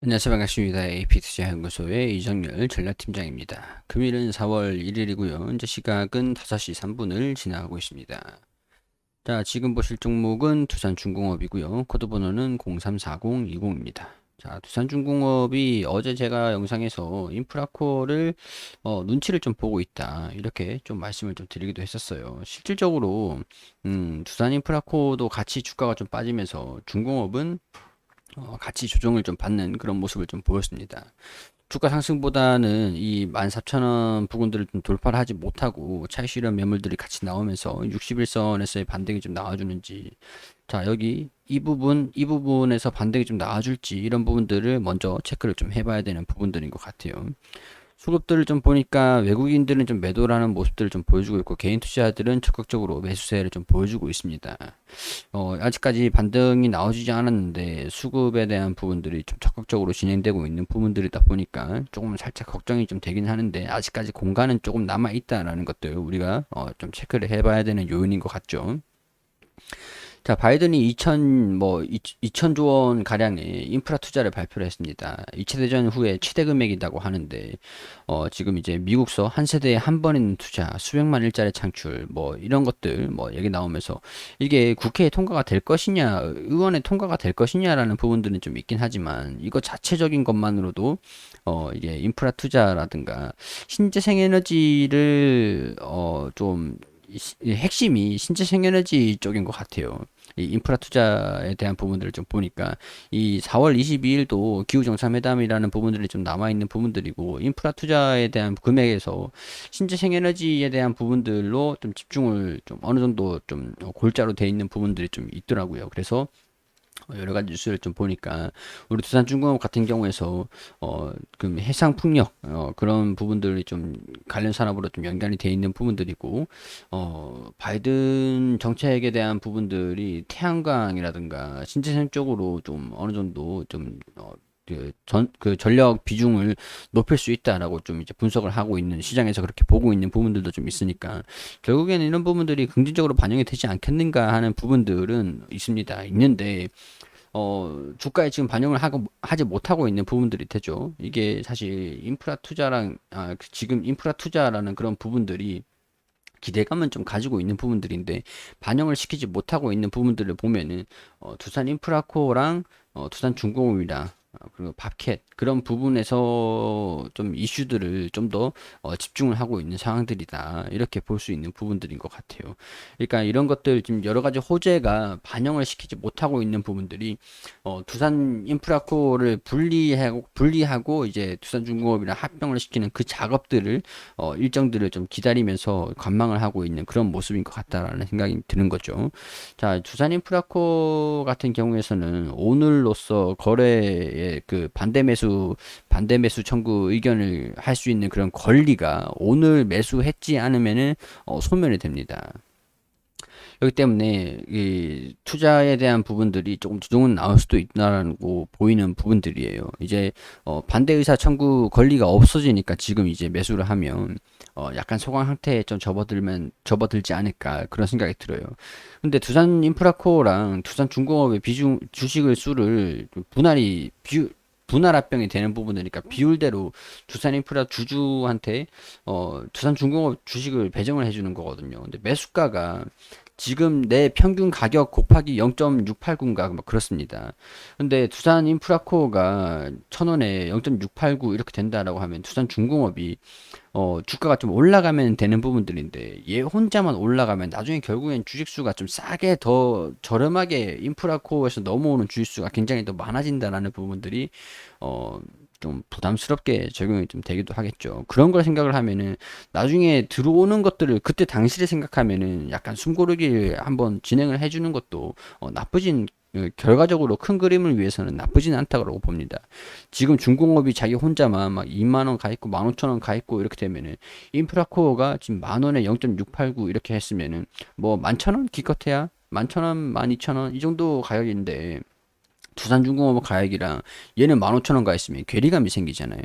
안녕하세요. 반갑습니다. AP투자연구소의 이정열 전략팀장입니다. 금일은 4월 1일이고요. 현재 시각은 5시 3분을 지나가고 있습니다. 자, 지금 보실 종목은 두산중공업이고요. 코드 번호는 034020입니다. 자, 두산중공업이 어제 제가 영상에서 인프라코어를 눈치를 좀 보고 있다. 이렇게 좀 말씀을 좀 드리기도 했었어요. 실질적으로 두산인프라코어도 같이 주가가 좀 빠지면서 중공업은 같이 조정을 좀 받는 그런 모습을 좀 보였습니다. 주가 상승보다는 이 14,000원 부근들을 좀 돌파를 하지 못하고 차익 실현 매물들이 같이 나오면서 61선에서의 반등이 좀 나와주는지, 자, 여기 이 부분에서 반등이 좀 나와줄지 이런 부분들을 먼저 체크를 좀 해봐야 되는 부분들인 것 같아요. 수급들을 좀 보니까 외국인들은 좀 매도라는 모습들을 좀 보여주고 있고, 개인 투자자들은 적극적으로 매수세를 좀 보여주고 있습니다. 아직까지 반등이 나오지 않았는데 수급에 대한 부분들이 좀 적극적으로 진행되고 있는 부분들이다 보니까 조금 살짝 걱정이 좀 되긴 하는데, 아직까지 공간은 조금 남아 있다라는 것들 우리가 좀 체크를 해봐야 되는 요인인 것 같죠. 자, 바이든이 2천조 원 가량의 인프라 투자를 발표를 했습니다. 2차 대전 후에 최대 금액이라고 하는데, 지금 이제 미국서 한 세대에 한 번 있는 투자, 수백만 일자리 창출, 뭐 이런 것들 얘기 나오면서 이게 국회에 통과가 될 것이냐, 의원에 통과가 될 것이냐라는 부분들은 좀 있긴 하지만, 이거 자체적인 것만으로도 이게 인프라 투자라든가 신재생 에너지를 좀 핵심이 신재생 에너지 쪽인 것 같아요. 이 인프라 투자에 대한 부분들을 좀 보니까 이 4월 22일도 기후정상회담이라는 부분들이 좀 남아있는 부분들이고, 인프라 투자에 대한 금액에서 신재생 에너지에 대한 부분들로 좀 집중을 좀 어느 정도 좀 골자로 돼 있는 부분들이 좀 있더라고요. 그래서 여러 가지 뉴스를 좀 보니까 우리 두산중공업 같은 경우에서 그 해상 풍력 그런 부분들이 좀 관련 산업으로 좀 연관이 돼 있는 부분들이고, 바이든 정책에 대한 부분들이 태양광이라든가 신재생 쪽으로 좀 어느 정도 좀 그 전력 비중을 높일 수 있다라고 좀 이제 분석을 하고 있는, 시장에서 그렇게 보고 있는 부분들도 좀 있으니까 결국에는 이런 부분들이 긍정적으로 반영이 되지 않겠는가 하는 부분들은 있는데, 주가에 지금 반영을 하지 못하고 있는 부분들이 되죠. 이게 사실 지금 인프라 투자라는 그런 부분들이 기대감은 좀 가지고 있는 부분들인데 반영을 시키지 못하고 있는 부분들을 보면은 두산 인프라코랑 두산중공업이랑 그리고 밥캣 그런 부분에서 좀 이슈들을 좀 더 집중을 하고 있는 상황들이다, 이렇게 볼 수 있는 부분들인 것 같아요. 그러니까 이런 것들 지금 여러 가지 호재가 반영을 시키지 못하고 있는 부분들이 두산 인프라코를 분리하고 이제 두산중공업이랑 합병을 시키는 그 작업들을 일정들을 좀 기다리면서 관망을 하고 있는 그런 모습인 것 같다라는 생각이 드는 거죠. 자, 두산 인프라코 같은 경우에서는 오늘로써 거래의 그 반대 매수 청구 의견을 할 수 있는 그런 권리가 오늘 매수했지 않으면은 소멸이 됩니다. 그렇기 때문에 이 투자에 대한 부분들이 조금 조정은 나올 수도 있다라고 보이는 부분들이에요. 이제 반대 의사 청구 권리가 없어지니까 지금 이제 매수를 하면 약간 소강 상태에 좀 접어들지 않을까 그런 생각이 들어요. 근데 두산 인프라코어랑 두산 중공업의 비중 주식을 수를 분할 합병이 되는 부분이니까 비율대로 두산 인프라 주주한테 두산중공업 주식을 배정을 해주는 거거든요. 근데 매수가가 지금 내 평균 가격 곱하기 0.689인가 막 그렇습니다. 근데 두산 인프라코어가 1,000원에 0.689 이렇게 된다라고 하면 두산중공업이 주가가 좀 올라가면 되는 부분들인데, 얘 혼자만 올라가면 나중에 결국엔 주식수가 좀 싸게 더 저렴하게 인프라코어에서 넘어오는 주식수가 굉장히 더 많아진다라는 부분들이 좀 부담스럽게 적용이 좀 되기도 하겠죠. 그런 걸 생각을 하면은 나중에 들어오는 것들을 그때 당시를 생각하면은 약간 숨고르기를 한번 진행을 해주는 것도 결과적으로 큰 그림을 위해서는 나쁘진 않다고 봅니다. 지금 중공업이 자기 혼자만 막 2만 원 가 있고 15,000원 가 있고 이렇게 되면은 인프라코어가 지금 만 원에 0.689 이렇게 했으면은 뭐 11,000원 기껏해야 11,000원, 12,000원 이 정도 가격인데 두산중공업 가액이랑 얘는 15,000원 가 있으면 괴리감이 생기잖아요.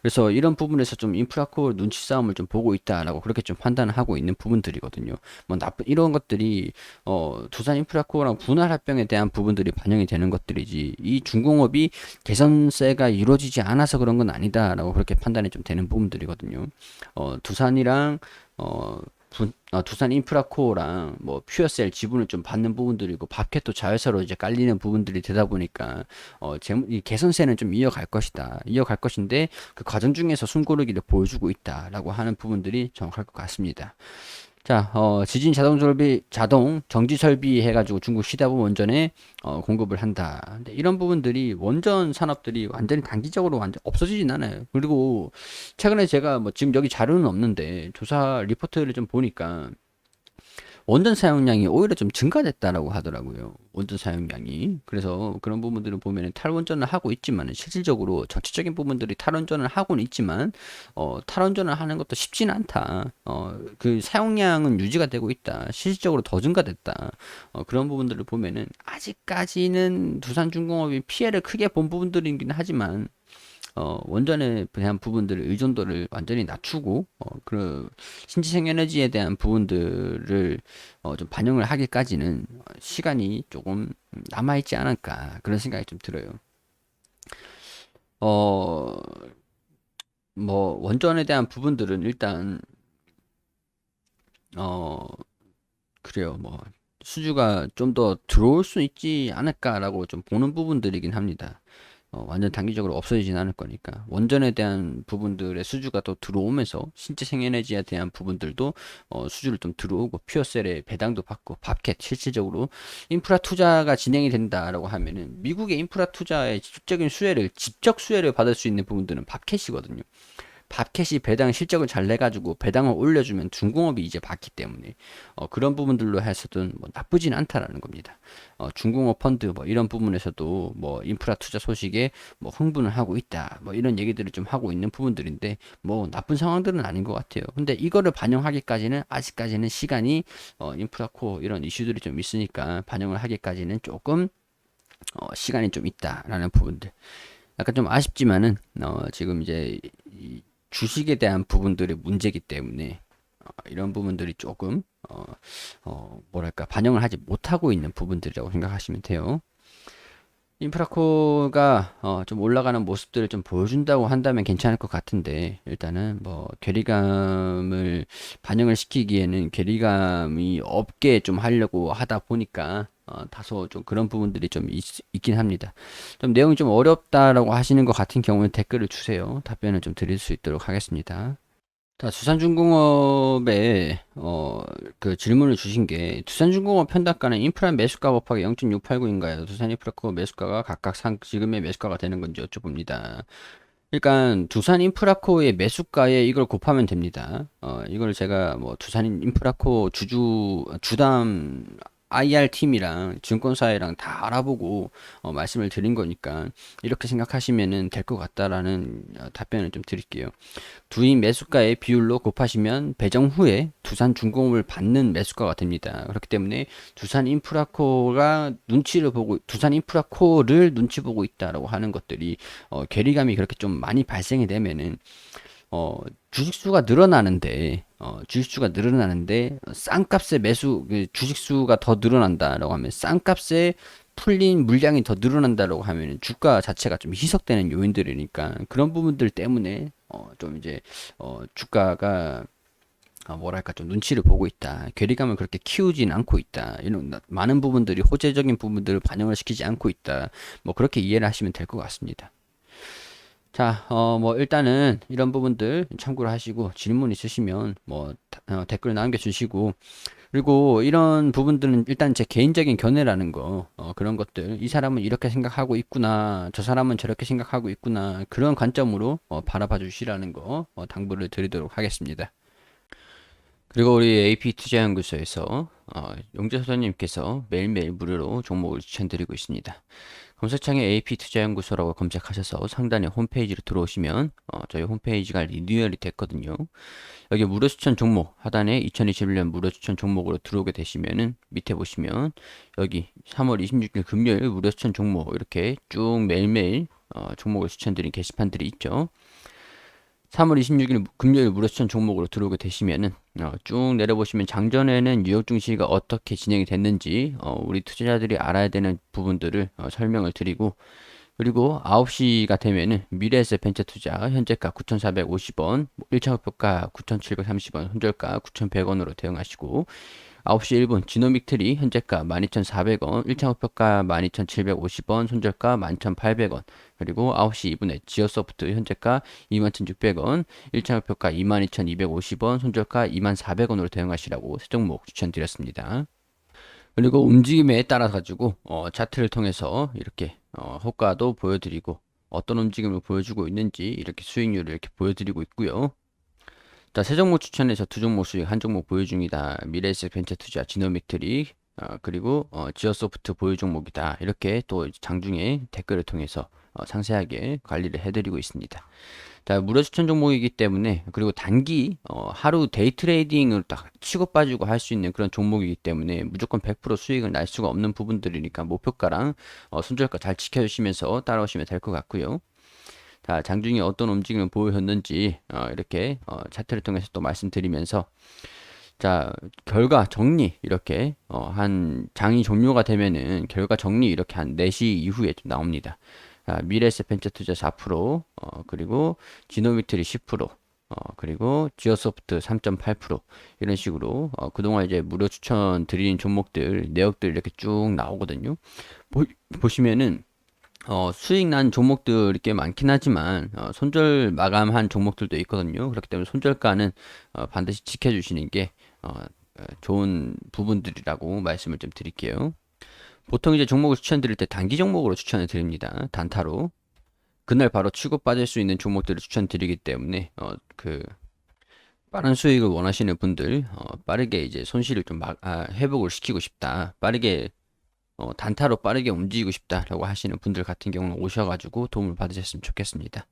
그래서 이런 부분에서 좀 인프라코어 눈치 싸움을 좀 보고 있다라고 그렇게 좀 판단을 하고 있는 부분들이거든요. 뭐 나쁜 이런 것들이 두산 인프라코어랑 분할 합병에 대한 부분들이 반영이 되는 것들이지 이 중공업이 개선세가 이루어지지 않아서 그런 건 아니다라고 그렇게 판단이 좀 되는 부분들이거든요. 두산이랑 어, 두산 인프라코어랑 뭐 퓨어셀 지분을 좀 받는 부분들이고 밥캣도 자회사로 이제 깔리는 부분들이 되다 보니까 이 개선세는 좀 이어갈 것이다. 이어갈 것인데 그 과정 중에서 숨고르기를 보여주고 있다라고 하는 부분들이 정확할 것 같습니다. 자, 지진 자동 정지 설비 해가지고 중국 시다부 원전에 공급을 한다. 근데 이런 부분들이 원전 산업들이 완전히 단기적으로 완전 없어지진 않아요. 그리고 최근에 제가 뭐 지금 여기 자료는 없는데 조사 리포트를 좀 보니까 원전 사용량이 오히려 좀 증가됐다라고 하더라고요. 원전 사용량이. 그래서 그런 부분들을 보면 탈원전을 하고 있지만 실질적으로 정치적인 부분들이 탈원전을 하고는 있지만 탈원전을 하는 것도 쉽지는 않다. 그 사용량은 유지가 되고 있다. 실질적으로 더 증가됐다. 그런 부분들을 보면은 아직까지는 두산중공업이 피해를 크게 본 부분들이긴 하지만 원전에 대한 부분들을 의존도를 완전히 낮추고 그 신재생 에너지에 대한 부분들을 좀 반영을 하기까지는 시간이 조금 남아 있지 않을까 그런 생각이 좀 들어요. 어, 뭐 원전에 대한 부분들은 일단 어, 그래요. 뭐 수주가 좀 더 들어올 수 있지 않을까라고 좀 보는 부분들이긴 합니다. 완전 단기적으로 없어지진 않을 거니까 원전에 대한 부분들의 수주가 또 들어오면서 신재 생에너지에 대한 부분들도 수주를 좀 들어오고 퓨어셀의 배당도 받고 밥캣 실질적으로 인프라 투자가 진행이 된다라고 하면은 미국의 인프라 투자의 직접적인 수혜를 직접 수혜를 받을 수 있는 부분들은 밥캣이거든요. 밥캣이 배당 실적을 잘 내가지고 배당을 올려주면 중공업이 이제 받기 때문에 그런 부분들로 해서든 뭐 나쁘진 않다라는 겁니다. 중공업 펀드 뭐 이런 부분에서도 뭐 인프라 투자 소식에 뭐 흥분을 하고 있다 뭐 이런 얘기들을 좀 하고 있는 부분들인데 뭐 나쁜 상황들은 아닌 것 같아요. 근데 이거를 반영하기까지는 아직까지는 시간이 인프라코 이런 이슈들이 좀 있으니까 반영을 하기까지는 조금 시간이 좀 있다라는 부분들. 약간 좀 아쉽지만은 지금 이제 이 주식에 대한 부분들이 문제이기 때문에 이런 부분들이 조금 뭐랄까 반영을 하지 못하고 있는 부분들이라고 생각하시면 돼요. 인프라코가 좀 올라가는 모습들을 좀 보여준다고 한다면 괜찮을 것 같은데 일단은 뭐 괴리감을 반영을 시키기에는 괴리감이 없게 좀 하려고 하다 보니까 다소 좀 그런 부분들이 좀 있긴 합니다. 좀 내용이 좀 어렵다라고 하시는 것 같은 경우는 댓글을 주세요. 답변을 좀 드릴 수 있도록 하겠습니다. 자, 두산중공업에 그 질문을 주신 게 두산중공업 편당가는 인프라 매수가 곱하기 0.689인가요? 두산인프라코 매수가가 각각 지금의 매수가가 되는 건지 여쭤봅니다. 그러니까 두산인프라코의 매수가에 이걸 곱하면 됩니다. 이걸 제가 뭐 두산인프라코 주담 IR 팀이랑 증권사회랑 다 알아보고 말씀을 드린 거니까 이렇게 생각하시면은 될 것 같다라는 답변을 좀 드릴게요. 두인 매수가의 비율로 곱하시면 배정 후에 두산중공업을 받는 매수가가 됩니다. 그렇기 때문에 두산인프라코를 눈치 보고 있다라고 하는 것들이 괴리감이 그렇게 좀 많이 발생이 되면은 주식수가 늘어나는데 주식수가 늘어나는데 싼 값에 그 주식수가 더 늘어난다라고 하면 싼 값에 풀린 물량이 더 늘어난다라고 하면 주가 자체가 좀 희석되는 요인들이니까 그런 부분들 때문에 좀 이제 주가가 뭐랄까 좀 눈치를 보고 있다. 괴리감을 그렇게 키우진 않고 있다. 이런 많은 부분들이 호재적인 부분들을 반영을 시키지 않고 있다. 뭐 그렇게 이해를 하시면 될 것 같습니다. 자, 뭐 일단은 이런 부분들 참고를 하시고 질문 있으시면 뭐 댓글 남겨주시고 그리고 이런 부분들은 일단 제 개인적인 견해라는 거 그런 것들 이 사람은 이렇게 생각하고 있구나 저 사람은 저렇게 생각하고 있구나 그런 관점으로 바라봐 주시라는 거 당부를 드리도록 하겠습니다. 그리고 우리 AP 투자연구소에서 용재소장님께서 매일매일 무료로 종목을 추천드리고 있습니다. 검색창에 AP투자연구소라고 검색하셔서 상단에 홈페이지로 들어오시면 저희 홈페이지가 리뉴얼이 됐거든요. 여기 무료 추천 종목 하단에 2021년 무료 추천 종목으로 들어오게 되시면은 밑에 보시면 여기 3월 26일 금요일 무료 추천 종목 이렇게 쭉 매일매일 종목을 추천드린 게시판들이 있죠. 3월 26일 금요일 무료 추천 종목으로 들어오게 되시면은 쭉 내려보시면 장전에는 뉴욕 증시가 어떻게 진행이 됐는지 우리 투자자들이 알아야 되는 부분들을 설명을 드리고 그리고 9시가 되면은 미래에셋 벤처 투자 현재가 9,450원, 1차 목표가 9,730원, 손절가 9,100원으로 대응하시고 9시 1분 지노믹 트리 현재가 12,400원, 1차 목표가 12,750원, 손절가 11,800원. 그리고 9시 2분에 지어소프트 현재가 21,600원, 1차 목표가 22,250원, 손절가 24,000원으로 대응하시라고 세 종목 추천드렸습니다. 그리고 움직임에 따라 가지고 차트를 통해서 이렇게 호가도 보여드리고 어떤 움직임을 보여주고 있는지 이렇게 수익률을 이렇게 보여드리고 있고요. 자, 세 종목 추천해서 두 종목 수익, 한 종목 보유 중이다. 미래에셋 벤처 투자, 지노믹트리, 그리고 지어소프트 보유 종목이다. 이렇게 또 장중에 댓글을 통해서 상세하게 관리를 해드리고 있습니다. 자, 무료 추천 종목이기 때문에 그리고 단기 하루 데이 트레이딩을 딱 치고 빠지고 할 수 있는 그런 종목이기 때문에 무조건 100% 수익을 날 수가 없는 부분들이니까 목표가랑 손절가 잘 지켜주시면서 따라오시면 될 것 같고요. 자, 장중에 어떤 움직임을 보였는지 이렇게 차트를 통해서 또 말씀드리면서 자, 결과 정리 이렇게 한 장이 종료가 되면은 결과 정리 이렇게 한 4시 이후에 좀 나옵니다. 미래에셋 벤처투자 4%, 그리고 지노미트리 10%, 그리고 지어소프트 3.8% 이런 식으로 그동안 이제 무료 추천 드린 종목들 내역들 이렇게 쭉 나오거든요. 보시면은 수익 난 종목들이 꽤 많긴 하지만 손절 마감한 종목들도 있거든요. 그렇기 때문에 손절가는 반드시 지켜주시는 게 좋은 부분들이라고 말씀을 좀 드릴게요. 보통 이제 종목을 추천드릴 때 단기 종목으로 추천을 드립니다. 단타로. 그날 바로 치고 빠질 수 있는 종목들을 추천드리기 때문에 빠른 수익을 원하시는 분들 빠르게 이제 손실을 좀 회복을 시키고 싶다. 빠르게 단타로 빠르게 움직이고 싶다라고 하시는 분들 같은 경우는 오셔가지고 도움을 받으셨으면 좋겠습니다.